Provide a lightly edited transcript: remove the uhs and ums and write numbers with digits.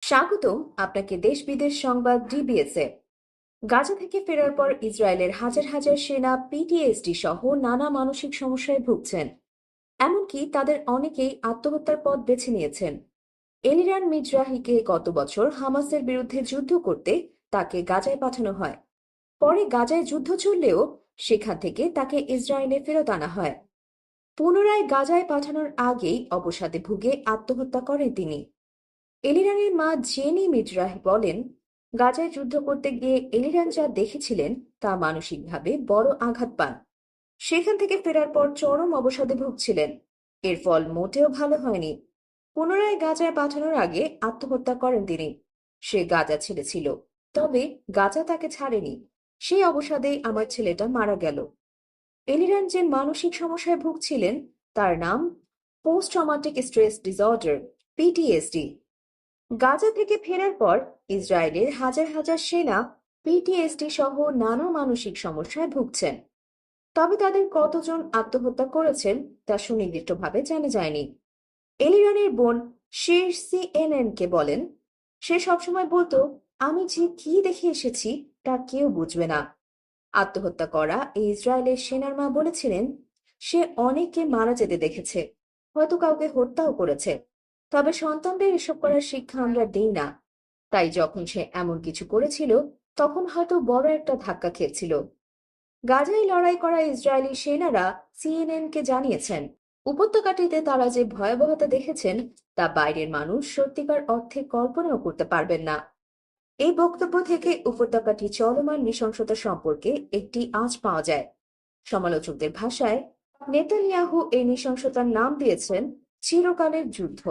স্বাগতম আপনাকে দেশ বিদেশ সংবাদ ডিবিএসে। গাজা থেকে ফেরার পর ইসরায়েলের হাজার হাজার সেনা পিটিএসডি সহ নানা মানসিক সমস্যায় ভুগছেন। এমনকি তাদের অনেকেই আত্মহত্যার পথ বেছে নিয়েছেন। এলিরান মিজরাহিকে গত বছর হামাসের বিরুদ্ধে যুদ্ধ করতে তাকে গাজায় পাঠানো হয়। পরে গাজায় যুদ্ধ চললেও সেখান থেকে তাকে ইসরায়েলে ফেরত আনা হয়। পুনরায় গাজায় পাঠানোর আগেই অবসাদে ভুগে আত্মহত্যা করেন তিনি। এলিরানের মা জেনি মিজরাহি বলেন, গাজায় যুদ্ধ করতে গিয়ে এলিরান যা দেখেছিলেন তা মানসিকভাবে বড় আঘাত পান। সেখান থেকে ফেরার পর চরম অবসাদে ভুগছিলেন। এর ফল মোটেও ভালো হয়নি। পুনরায় গাজায় পাঠানোর আগে আত্মহত্যা করেন তিনি। সে গাজা ছেড়েছিল, তবে গাজা তাকে ছাড়েনি। সেই অবসাদে আমার ছেলেটা মারা গেল। এলিরান যে মানসিক সমস্যায় ভুগছিলেন তার নাম post traumatic stress disorder, PTSD. Gaza থেকে ফেরার পর ইসরায়েলের হাজার হাজার সেনা পিটিএসডি সহ নানা মানসিক সমস্যায় ভুগছেন। তবে তাদের কতজন আত্মহত্যা করেছেন তা সুনির্দিষ্টভাবে জানা যায়নি। এলিরানের বোন শীর্ষ সিএনএনকে বলেন, সে সবসময় বলতো, আমি যে কি দেখে এসেছি তা কেউ বুঝবে না। আত্মহত্যা করা এই ইসরায়েলের সেনার মা বলেছিলেন, সে অনেককে মারা যেতে দেখেছে, হয়তো কাউকে হত্যাও করেছে। তবে সন্তানদের এসব করার শিক্ষা আমরা দেই না। তাই যখন সে এমন কিছু করেছিল তখন হয়তো বড় একটা ধাক্কা খেয়েছিল। গাজায় লড়াই করা ইসরায়েলি সেনারা সিএনএনকে জানিয়েছেন, উপত্যকাটিতে তারা যে ভয়াবহতা দেখেছেন তা বাইরের মানুষ সত্যিকার অর্থে কল্পনাও করতে পারবেন না। এই বক্তব্য থেকে উপত্যকাটি চলমান নৃশংসতা সম্পর্কে একটি আঁচ পাওয়া যায়। সমালোচকদের ভাষায় নেতানিয়াহু এই নৃশংসতার নাম দিয়েছেন চিরকালের যুদ্ধ।